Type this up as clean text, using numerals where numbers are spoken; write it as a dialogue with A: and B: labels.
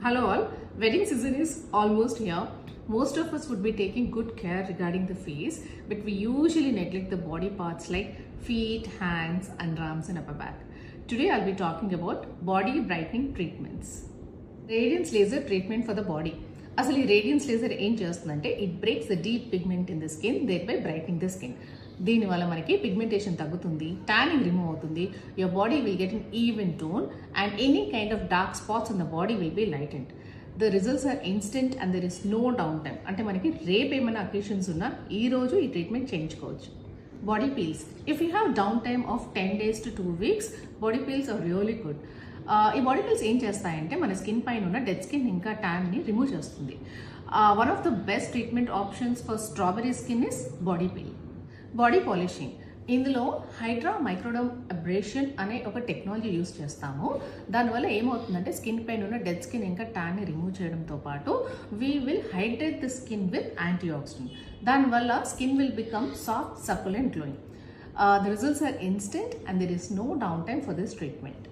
A: Hello all, wedding season is almost here. Most of us would be taking good care regarding the face, but we usually neglect the body parts like feet, hands, underarms and upper back. Today I'll be talking about body brightening treatments. Radiance laser treatment for the body. అసలు ఈ radians laser ఏం చేస్తుందంటే it breaks the deep pigment in the skin, thereby brightening the skin. దీనివల్ల మనకి pigmentation తగ్గుతుంది, tanning remove అవుతుంది, your body will get in even tone and any kind of dark spots in the body will be lightened. The results are instant and there is no downtime. అంటే మనకి రేపు ఏమైనా occasions ఉన్నా ఈ రోజు ఈ treatment చేయించుకోవచ్చు. Body peels. If you have downtime of 10 days to 2 weeks, body peels are really good. ఈ బాడీ పీల్స్ ఏం చేస్తాయంటే మన స్కిన్ పైన ఉన్న డెడ్ స్కిన్ ఇంకా ట్యాన్ని రిమూవ్ చేస్తుంది. One of the best treatment options for strawberry skin is body peel. Body polishing. ఇందులో Hydraa మైక్రోడర్మ్ abrasion అనే ఒక టెక్నాలజీ యూస్ చేస్తాము. దానివల్ల ఏమవుతుందంటే స్కిన్ పైన ఉన్న డెడ్ స్కిన్ ఇంకా ట్యాన్ని రిమూవ్ చేయడంతో పాటు we will hydrate the skin with antioxidant. దానివల్ల skin will become soft, supple and glowing. The results are instant and there is no downtime for this treatment.